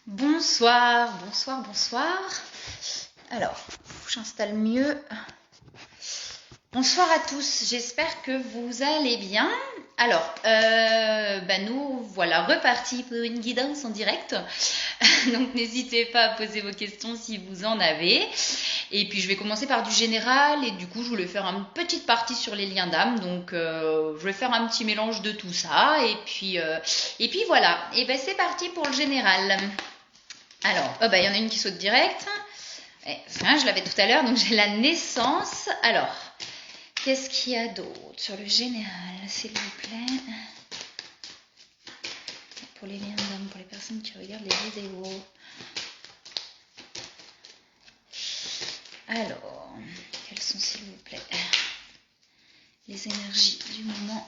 Bonsoir, bonsoir, bonsoir. Alors, j'installe mieux. Bonsoir à tous, j'espère que vous allez bien. Alors, nous voilà repartis pour une guidance en direct. Donc, n'hésitez pas à poser vos questions si vous en avez. Et puis, je vais commencer par du général. Et du coup, je voulais faire une petite partie sur les liens d'âme. Donc, je vais faire un petit mélange de tout ça. Et puis voilà. Et ben, c'est parti pour le général. Alors, il y en a une qui saute direct. Je l'avais tout à l'heure, donc j'ai la naissance. Alors, qu'est-ce qu'il y a d'autre sur le général, s'il vous plaît? Pour les liens d'âme, pour les personnes qui regardent les vidéos. Alors, quelles sont, s'il vous plaît, les énergies du moment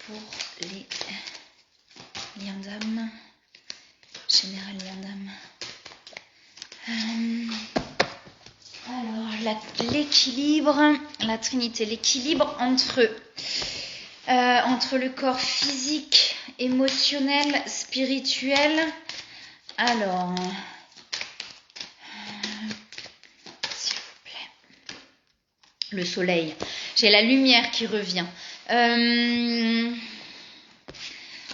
pour les liens d'âme? Général lien d'âme. Alors, l'équilibre, la trinité, l'équilibre entre le corps physique, émotionnel, spirituel. Alors, s'il vous plaît, le soleil. J'ai la lumière qui revient.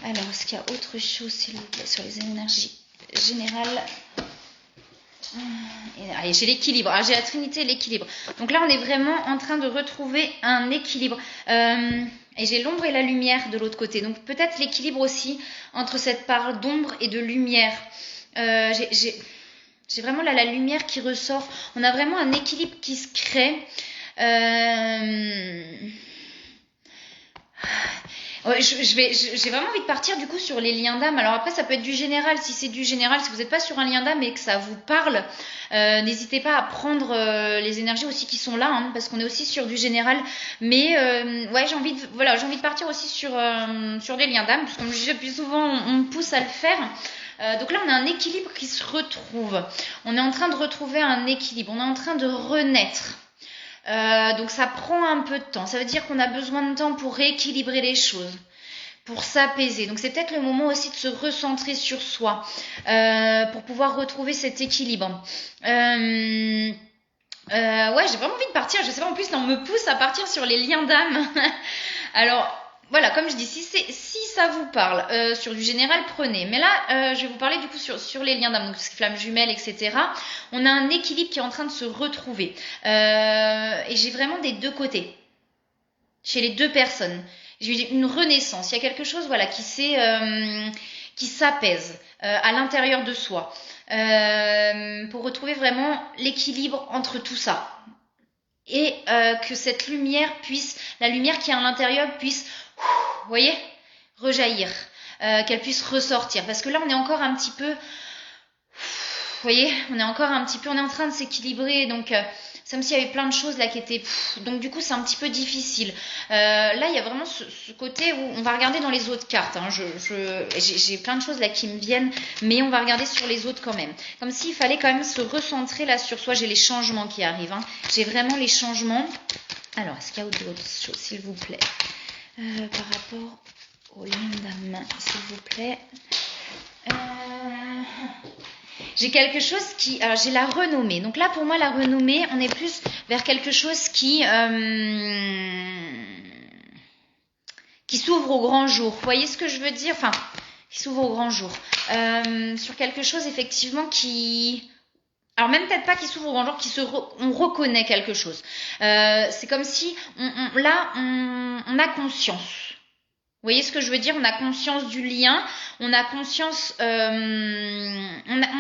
Alors, est-ce qu'il y a autre chose, s'il vous plaît, sur les énergies générales? Allez, j'ai l'équilibre. Alors, j'ai la trinité, l'équilibre. Donc là, on est vraiment en train de retrouver un équilibre. Et j'ai l'ombre et la lumière de l'autre côté. Donc peut-être l'équilibre aussi entre cette part d'ombre et de lumière. J'ai vraiment là la lumière qui ressort. On a vraiment un équilibre qui se crée. J'ai vraiment envie de partir du coup sur les liens d'âme. Alors après, ça peut être du général. Si c'est du général, si vous n'êtes pas sur un lien d'âme et que ça vous parle, n'hésitez pas à prendre les énergies aussi qui sont là, hein, parce qu'on est aussi sur du général. Mais j'ai envie de partir aussi sur des liens d'âme, parce que comme je dis depuis souvent, on me pousse à le faire. Donc là, on a un équilibre qui se retrouve. On est en train de retrouver un équilibre. On est en train de renaître. Donc ça prend un peu de temps. Ça veut dire qu'on a besoin de temps pour rééquilibrer les choses, pour s'apaiser. Donc c'est peut-être le moment aussi de se recentrer sur soi, pour pouvoir retrouver cet équilibre. J'ai vraiment envie de partir. Je sais pas, en plus, là, on me pousse à partir sur les liens d'âme. Alors, voilà, comme je dis, si ça vous parle, sur du général, prenez. Mais là, je vais vous parler du coup sur les liens d'âme, donc flammes jumelles, etc. On a un équilibre qui est en train de se retrouver. Et j'ai vraiment des deux côtés, chez les deux personnes. J'ai une renaissance. Il y a quelque chose, voilà, qui s'apaise à l'intérieur de soi, pour retrouver vraiment l'équilibre entre tout ça. Et que cette lumière la lumière qui est à l'intérieur puisse, vous voyez, rejaillir, qu'elle puisse ressortir. Parce que là, on est encore un petit peu, vous voyez, on est en train de s'équilibrer. Donc, c'est comme s'il y avait plein de choses là qui étaient... Donc du coup, c'est un petit peu difficile. Là, il y a vraiment ce côté où on va regarder dans les autres cartes. Hein. J'ai plein de choses là qui me viennent, mais on va regarder sur les autres quand même. Comme s'il fallait quand même se recentrer là sur soi. J'ai les changements qui arrivent. Hein. J'ai vraiment les changements. Alors, est-ce qu'il y a d'autres choses, s'il vous plaît, par rapport au lien d'âme, s'il vous plaît. J'ai quelque chose qui... Alors, j'ai la renommée. Donc là, pour moi, la renommée, on est plus vers quelque chose qui s'ouvre au grand jour. Vous voyez ce que je veux dire? Enfin, qui s'ouvre au grand jour. Sur quelque chose, effectivement, qui... Alors, même peut-être pas qui s'ouvre au grand jour, on reconnaît quelque chose. C'est comme si, on a conscience. Vous voyez ce que je veux dire? On a conscience du lien, on a conscience, on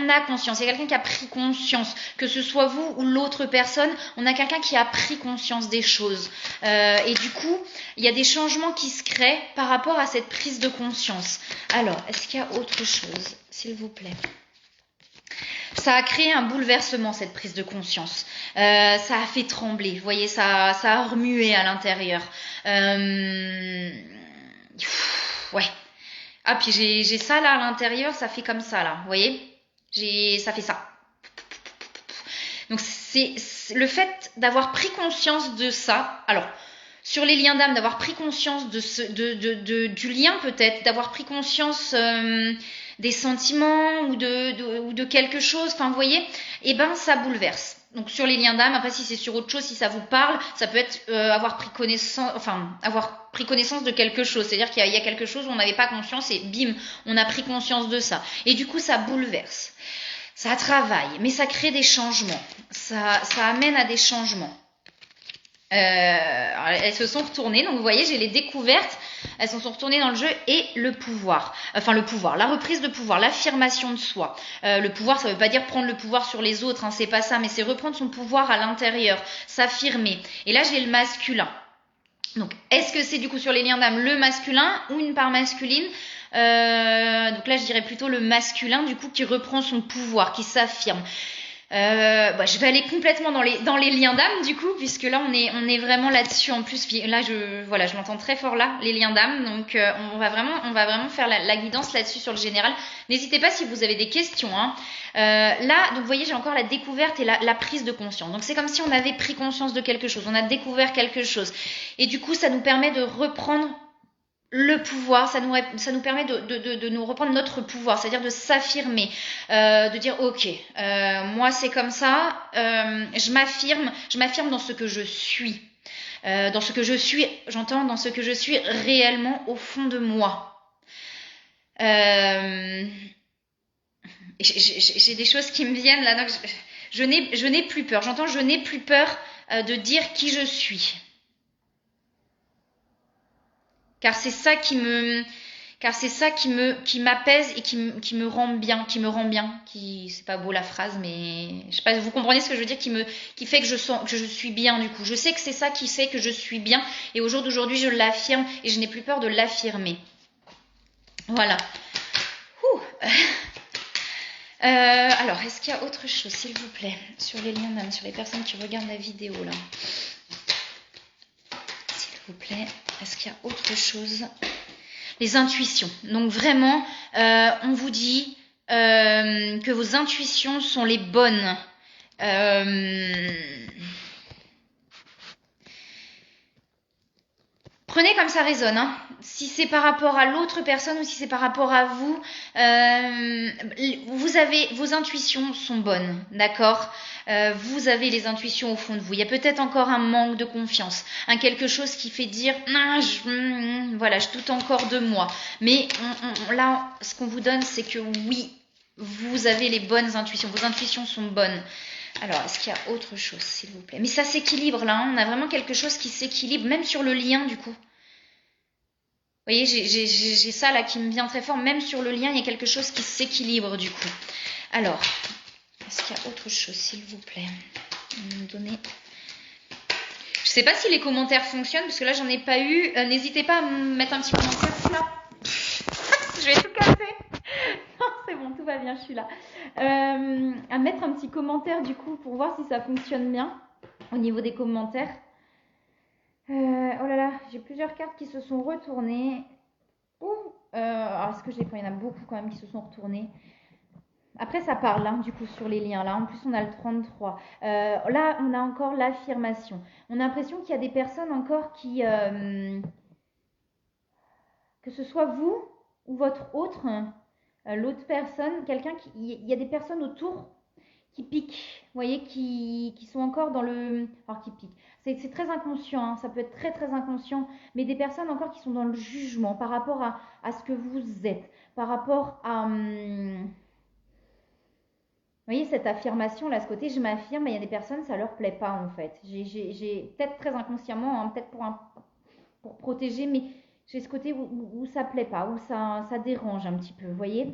a conscience. Il y a quelqu'un qui a pris conscience, que ce soit vous ou l'autre personne, on a quelqu'un qui a pris conscience des choses. Et du coup, il y a des changements qui se créent par rapport à cette prise de conscience. Alors, est-ce qu'il y a autre chose, s'il vous plaît? Ça a créé un bouleversement, cette prise de conscience. Ça a fait trembler, vous voyez, ça a remué à l'intérieur. Ouais. Ah, puis j'ai ça là à l'intérieur, ça fait comme ça là, vous voyez? Ça fait ça. Donc c'est le fait d'avoir pris conscience de ça. Alors, sur les liens d'âme, d'avoir pris conscience du lien peut-être, d'avoir pris conscience des sentiments ou ou de quelque chose, enfin vous voyez, et ben ça bouleverse. Donc sur les liens d'âme, après si c'est sur autre chose, si ça vous parle, ça peut être avoir pris connaissance de quelque chose, c'est-à-dire qu'il y a quelque chose où on n'avait pas conscience et bim, on a pris conscience de ça. Et du coup ça bouleverse, ça travaille, mais ça crée des changements, ça amène à des changements. Elles se sont retournées, donc vous voyez, j'ai les découvertes, elles se sont retournées dans le jeu et le pouvoir. Enfin, le pouvoir, la reprise de pouvoir, l'affirmation de soi. Le pouvoir, ça veut pas dire prendre le pouvoir sur les autres, hein, c'est pas ça, mais c'est reprendre son pouvoir à l'intérieur, s'affirmer. Et là, j'ai le masculin. Donc, est-ce que c'est du coup sur les liens d'âme le masculin ou une part masculine? Donc là, je dirais plutôt le masculin, du coup, qui reprend son pouvoir, qui s'affirme. Je vais aller complètement dans les liens d'âme du coup, puisque là on est vraiment là-dessus. En plus, là je l'entends très fort là, les liens d'âme. Donc on va vraiment faire la guidance là-dessus sur le général. N'hésitez pas si vous avez des questions. Hein. Là, donc vous voyez, j'ai encore la découverte et la prise de conscience. Donc c'est comme si on avait pris conscience de quelque chose, on a découvert quelque chose, et du coup ça nous permet de reprendre le pouvoir, ça nous permet de nous reprendre notre pouvoir, c'est-à-dire de s'affirmer, de dire ok, moi c'est comme ça, je m'affirme dans ce que je suis, j'entends dans ce que je suis réellement au fond de moi. J'ai des choses qui me viennent là, donc je n'ai plus peur, j'entends je n'ai plus peur de dire qui je suis. Car c'est ça qui m'apaise et qui me rend bien, c'est pas beau la phrase, mais je sais pas, vous comprenez ce que je veux dire, qui fait que je suis bien du coup. Je sais que c'est ça qui fait que je suis bien, et au jour d'aujourd'hui je l'affirme et je n'ai plus peur de l'affirmer. Voilà. Alors, est-ce qu'il y a autre chose, s'il vous plaît, sur les liens d'âme, sur les personnes qui regardent la vidéo là? S'il vous plaît, est-ce qu'il y a autre chose? Les intuitions. Donc vraiment, on vous dit que vos intuitions sont les bonnes. Prenez comme ça résonne. Hein. Si c'est par rapport à l'autre personne ou si c'est par rapport à vous, vos intuitions sont bonnes, d'accord? Vous avez les intuitions au fond de vous. Il y a peut-être encore un manque de confiance, quelque chose qui fait dire je doute encore de moi. Mais là, ce qu'on vous donne, c'est que oui, vous avez les bonnes intuitions. Vos intuitions sont bonnes. Alors, est-ce qu'il y a autre chose, s'il vous plaît? Mais ça s'équilibre là, hein. On a vraiment quelque chose qui s'équilibre, même sur le lien du coup. Vous voyez, j'ai ça là qui me vient très fort. Même sur le lien, il y a quelque chose qui s'équilibre du coup. Alors, est-ce qu'il y a autre chose, s'il vous plaît? Donner... Je sais pas si les commentaires fonctionnent, parce que là, j'en ai pas eu. N'hésitez pas à me mettre un petit commentaire là. Je vais tout casser. Non, c'est bon, tout va bien, je suis là. À mettre un petit commentaire du coup pour voir si ça fonctionne bien au niveau des commentaires. Oh là là, j'ai plusieurs cartes qui se sont retournées. Alors est-ce que je les prends? Il y en a beaucoup quand même qui se sont retournées. Après ça parle hein, du coup sur les liens là. En plus on a le 33. Là on a encore l'affirmation. On a l'impression qu'il y a des personnes encore qui... que ce soit vous ou votre autre... l'autre personne, il y a des personnes autour qui piquent, vous voyez, qui sont encore dans le... Alors qui piquent, c'est très inconscient, hein, ça peut être très très inconscient, mais des personnes encore qui sont dans le jugement par rapport à ce que vous êtes, par rapport à... vous voyez, cette affirmation là, ce côté je m'affirme, mais il y a des personnes, ça leur plaît pas en fait. J'ai peut-être très inconsciemment, hein, peut-être pour protéger, mais j'ai ce côté où ça plaît pas, où ça dérange un petit peu, vous voyez.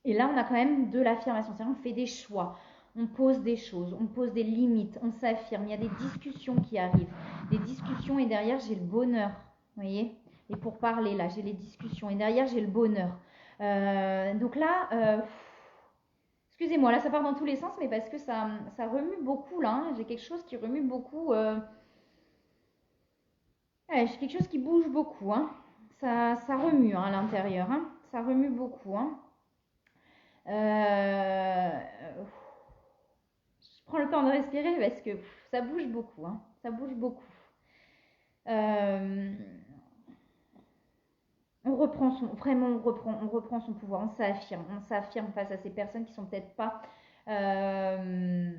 Et là, on a quand même de l'affirmation, c'est-à-dire on fait des choix, on pose des choses, on pose des limites, on s'affirme. Il y a des discussions qui arrivent, des discussions et derrière j'ai le bonheur, vous voyez. Et pour parler là, j'ai les discussions et derrière j'ai le bonheur. Donc là, excusez-moi, là ça part dans tous les sens, mais parce que ça remue beaucoup là. Hein. J'ai quelque chose qui remue beaucoup. J'ai quelque chose qui bouge beaucoup. Hein. Ça remue hein, à l'intérieur. Hein. Ça remue beaucoup. Hein. Je prends le temps de respirer parce que ça bouge beaucoup. Hein. Ça bouge beaucoup. On vraiment, on reprend son pouvoir, on s'affirme face à ces personnes qui sont peut-être pas, c'est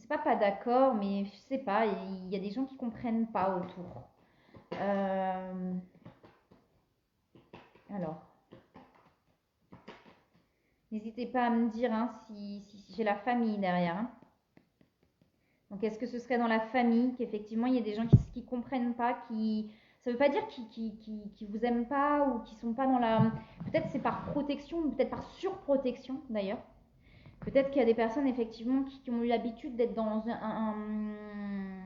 pas d'accord, mais je sais pas, il y a des gens qui comprennent pas autour. Alors, n'hésitez pas à me dire hein, si j'ai la famille derrière. Hein. Donc, est-ce que ce serait dans la famille qu'effectivement il y a des gens qui comprennent pas, ça veut pas dire qu'ils vous aiment pas ou qui sont pas dans la. Peut-être c'est par protection, ou peut-être par surprotection d'ailleurs. Peut-être qu'il y a des personnes effectivement qui ont eu l'habitude d'être dans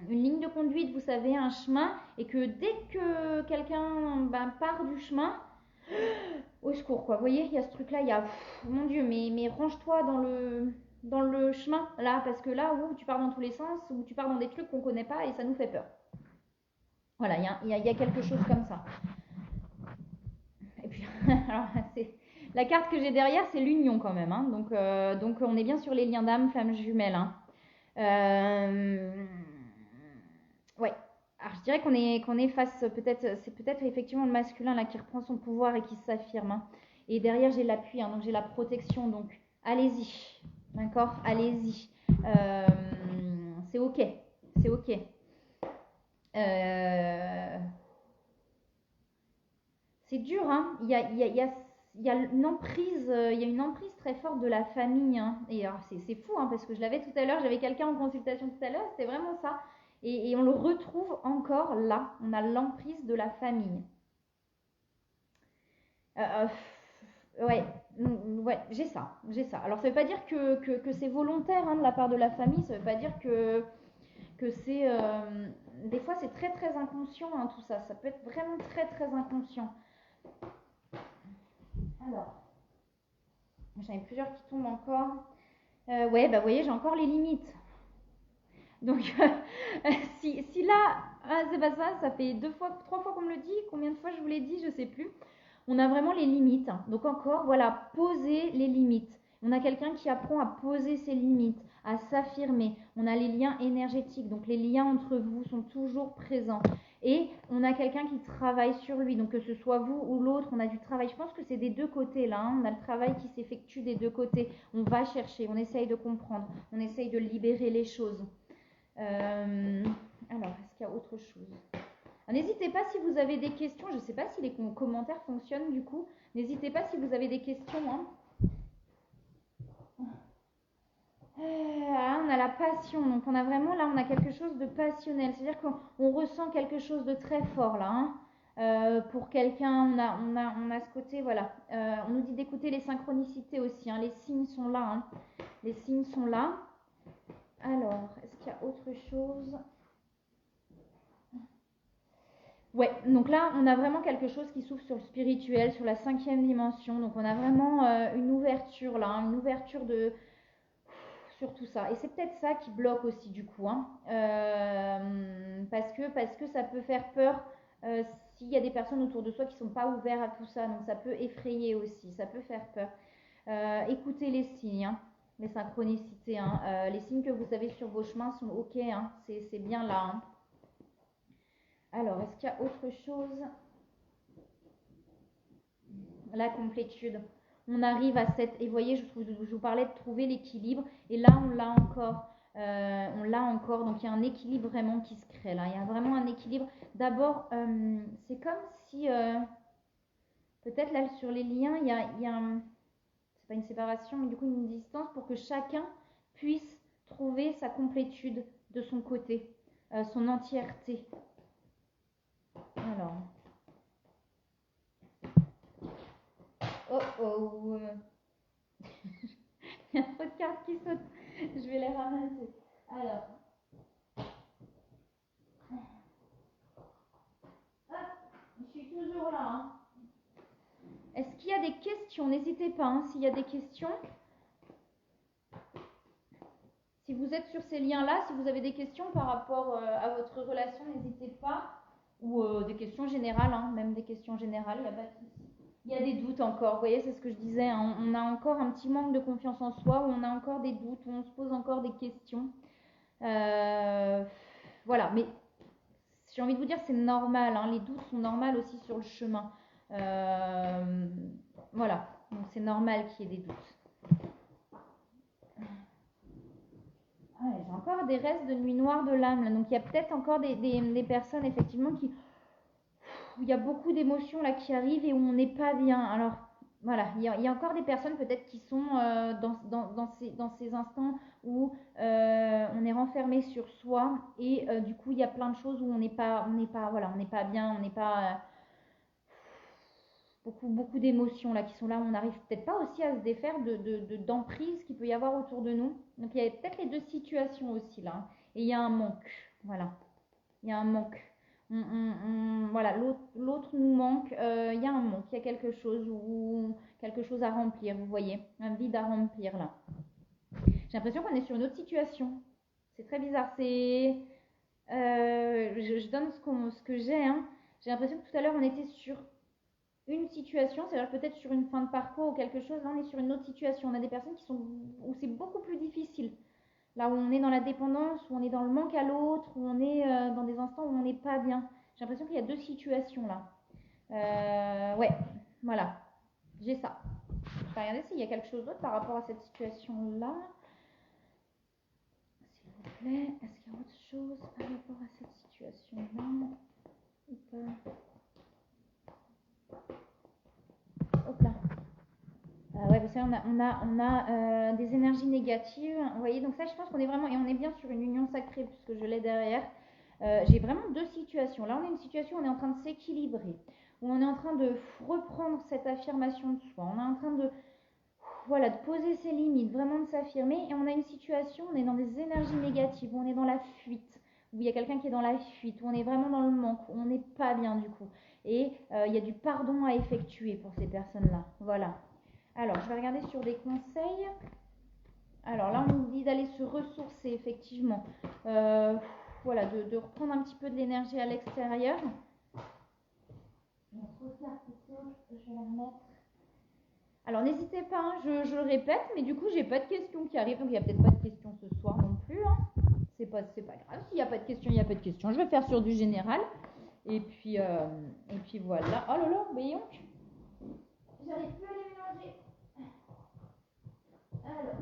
une ligne de conduite, vous savez, un chemin, et que dès que quelqu'un part du chemin, au secours quoi. Vous voyez, il y a ce truc-là, il y a mon Dieu, mais range-toi dans le chemin là, parce que là où tu pars dans tous les sens, où tu pars dans des trucs qu'on connaît pas et ça nous fait peur. Voilà, il y a quelque chose comme ça. Et puis, alors, la carte que j'ai derrière, c'est l'union quand même. Hein. Donc, on est bien sur les liens d'âme, flammes jumelles. Hein. Ouais. Alors, je dirais qu'on est face, c'est peut-être effectivement le masculin là qui reprend son pouvoir et qui s'affirme. Hein. Et derrière, j'ai l'appui, hein, donc j'ai la protection. Donc, allez-y. D'accord. Allez-y. C'est OK. C'est OK. C'est dur, hein. Il y a une emprise, il y a une emprise très forte de la famille. Hein. Et alors, c'est fou, hein, parce que je l'avais tout à l'heure, j'avais quelqu'un en consultation tout à l'heure, c'était vraiment ça. Et on le retrouve encore là. On a l'emprise de la famille. Ouais, ouais, j'ai ça. Alors, ça veut pas dire que c'est volontaire hein, de la part de la famille, ça veut pas dire que c'est. Des fois, c'est très très inconscient hein, tout ça. Ça peut être vraiment très très inconscient. Alors, j'en ai plusieurs qui tombent encore. Ouais, bah vous voyez, j'ai encore les limites. Donc, si là, c'est pas ça, ça fait 3 fois qu'on me le dit. Combien de fois je vous l'ai dit, je sais plus. On a vraiment les limites. Donc encore, voilà, poser les limites. On a quelqu'un qui apprend à poser ses limites, à s'affirmer. On a les liens énergétiques, donc les liens entre vous sont toujours présents. Et on a quelqu'un qui travaille sur lui, donc que ce soit vous ou l'autre, on a du travail. Je pense que c'est des deux côtés là, hein. On a le travail qui s'effectue des deux côtés. On va chercher, on essaye de comprendre, on essaye de libérer les choses. Alors, est-ce qu'il y a autre chose? N'hésitez pas si vous avez des questions, je ne sais pas si les commentaires fonctionnent du coup. N'hésitez pas si vous avez des questions. Hein. On a la passion, donc on a vraiment là, on a quelque chose de passionnel, c'est-à-dire qu'on ressent quelque chose de très fort là. Hein. Pour quelqu'un, on a ce côté, voilà. On nous dit d'écouter les synchronicités aussi, hein. Les signes sont là. Hein. Les signes sont là. Alors, est-ce qu'il y a autre chose? Ouais, donc là, on a vraiment quelque chose qui s'ouvre sur le spirituel, sur la 5e dimension. Donc, on a vraiment une ouverture là, hein, une ouverture sur tout ça. Et c'est peut-être ça qui bloque aussi du coup, hein. Parce que ça peut faire peur s'il y a des personnes autour de soi qui ne sont pas ouvertes à tout ça. Donc, ça peut effrayer aussi, ça peut faire peur. Écoutez les signes, hein, les synchronicités. Hein. Les signes que vous avez sur vos chemins sont OK, hein, c'est bien là. Hein. Alors, est-ce qu'il y a autre chose? La complétude. On arrive à cette... Et vous voyez, je vous parlais de trouver l'équilibre. Et là, on l'a encore. Donc, il y a un équilibre vraiment qui se crée là. Il y a vraiment un équilibre. D'abord, c'est comme si... peut-être là, sur les liens, il y a c'est pas une séparation, mais du coup, une distance pour que chacun puisse trouver sa complétude de son côté. Son entièreté. Alors... Oh. Il y a trop de cartes qui sautent. Je vais les ramasser. Alors. Hop, je suis toujours là. Hein. Est-ce qu'il y a des questions? N'hésitez pas, hein, s'il y a des questions. Si vous êtes sur ces liens-là, si vous avez des questions par rapport à votre relation, n'hésitez pas. Ou des questions générales, hein, même des questions générales, il n'y a pas de souci. Il y a des doutes encore, vous voyez, c'est ce que je disais, hein, on a encore un petit manque de confiance en soi, où on a encore des doutes, où on se pose encore des questions. Voilà, mais j'ai envie de vous dire c'est normal, hein, les doutes sont normaux aussi sur le chemin. Voilà, donc c'est normal qu'il y ait des doutes. J'ai encore des restes de nuit noire de l'âme, là. Donc il y a peut-être encore des personnes effectivement qui, où il y a beaucoup d'émotions là qui arrivent et où on n'est pas bien. Alors voilà, il y a encore des personnes peut-être qui sont dans ces instants où on est renfermé sur soi et du coup il y a plein de choses où on n'est pas voilà, on n'est pas bien, on n'est pas beaucoup d'émotions là qui sont là, où on n'arrive peut-être pas aussi à se défaire d'emprise qu'il peut y avoir autour de nous. Donc il y a peut-être les deux situations aussi là, et il y a un manque, voilà, il y a un manque. Voilà, l'autre nous manque, il y a un manque, il y a quelque chose ou quelque chose à remplir, vous voyez, un vide à remplir là. J'ai l'impression qu'on est sur une autre situation. C'est très bizarre. Je donne ce que j'ai. Hein. J'ai l'impression que tout à l'heure on était sur une situation, c'est-à-dire peut-être sur une fin de parcours ou quelque chose. Là on est sur une autre situation. On a des personnes où c'est beaucoup plus difficile. Là où on est dans la dépendance, où on est dans le manque à l'autre, où on est dans des instants où on n'est pas bien. J'ai l'impression qu'il y a deux situations là. Ouais, voilà, j'ai ça. Je vais regarder s'il y a quelque chose d'autre par rapport à cette situation-là. S'il vous plaît, est-ce qu'il y a autre chose par rapport à cette situation-là ou pas? Hop là. Ouais, vous savez, on a des énergies négatives. Vous voyez, donc ça, je pense qu'on est vraiment, et on est bien sur une union sacrée, puisque je l'ai derrière. J'ai vraiment deux situations. Là, on est une situation où on est en train de s'équilibrer, où on est en train de reprendre cette affirmation de soi. On est en train de, voilà, de poser ses limites, vraiment de s'affirmer. Et on a une situation, on est dans des énergies négatives, où on est dans la fuite, où il y a quelqu'un qui est dans la fuite, où on est vraiment dans le manque, où on n'est pas bien du coup. Et il y a du pardon à effectuer pour ces personnes-là. Voilà. Alors, je vais regarder sur des conseils. Alors là, on nous dit d'aller se ressourcer, effectivement. Voilà, de reprendre un petit peu de l'énergie à l'extérieur. Je vais la remettre. Alors, n'hésitez pas, hein, je le répète, mais du coup, j'ai pas de questions qui arrivent. Donc, il n'y a peut-être pas de questions ce soir non plus. Hein. C'est pas grave. S'il n'y a pas de questions, il n'y a pas de questions. Je vais faire sur du général. Et puis voilà. Oh là là, voyons. J'arrive plus à les mélanger. Alors.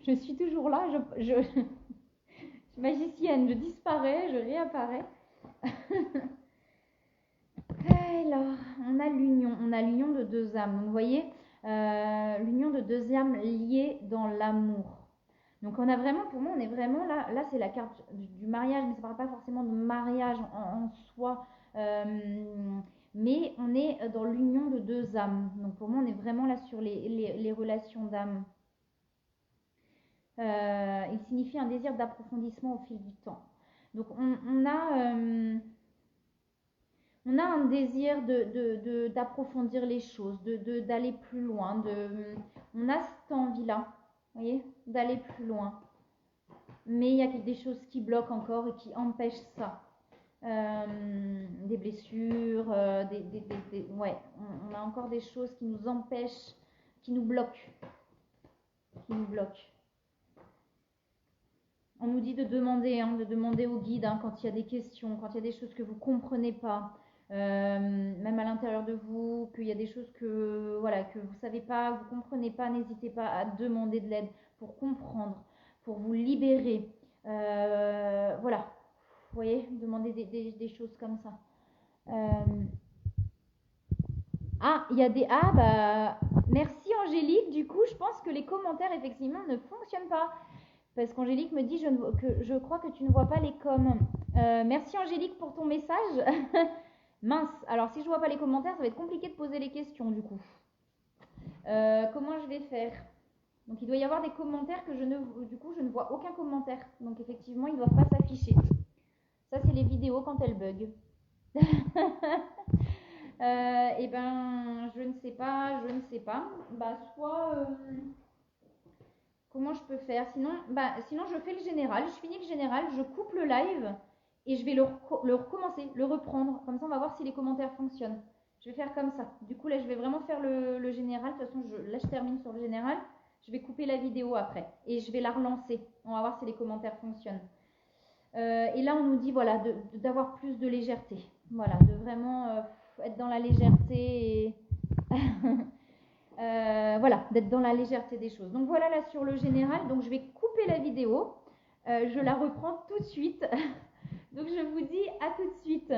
Je suis toujours là, je suis magicienne, je disparais, je réapparais. Alors, on a l'union de deux âmes. Donc, vous voyez, l'union de deux âmes liées dans l'amour. Donc, on a vraiment, pour moi, on est vraiment là c'est la carte du mariage, mais ça ne parle pas forcément de mariage en soi, mais on est dans l'union de deux âmes. Donc, pour moi, on est vraiment là sur les relations d'âme. Il signifie un désir d'approfondissement au fil du temps. Donc on a un désir d'approfondir les choses, d'aller plus loin. On a cette envie-là, vous voyez, d'aller plus loin. Mais il y a des choses qui bloquent encore et qui empêchent ça. Des blessures, ouais, on a encore des choses qui nous empêchent, qui nous bloquent. On nous dit de demander au guide quand il y a des questions, quand il y a des choses que vous ne comprenez pas, même à l'intérieur de vous, qu'il y a des choses que vous ne savez pas, vous ne comprenez pas, n'hésitez pas à demander de l'aide pour comprendre, pour vous libérer. Voilà, vous voyez, demandez des choses comme ça. Il y a des... merci Angélique, du coup, je pense que les commentaires, effectivement, ne fonctionnent pas. Parce qu'Angélique me dit je crois que tu ne vois pas les coms. Merci Angélique pour ton message. Mince, alors si je ne vois pas les commentaires, ça va être compliqué de poser les questions du coup. Comment je vais faire? Donc il doit y avoir des commentaires que je ne vois aucun commentaire. Donc effectivement, ils ne doivent pas s'afficher. Ça, c'est les vidéos quand elles bug. Eh ben, je ne sais pas. Soit... comment je peux faire? Sinon, je fais le général. Je finis le général, je coupe le live et je vais le recommencer, le reprendre. Comme ça, on va voir si les commentaires fonctionnent. Je vais faire comme ça. Du coup, là, je vais vraiment faire le général. De toute façon, là, je termine sur le général. Je vais couper la vidéo après et je vais la relancer. On va voir si les commentaires fonctionnent. Et là, on nous dit, voilà, d'avoir plus de légèreté. Voilà, de vraiment être dans la légèreté et voilà, d'être dans la légèreté des choses. Donc voilà là sur le général. Donc je vais couper la vidéo. Je la reprends tout de suite. Donc je vous dis à tout de suite.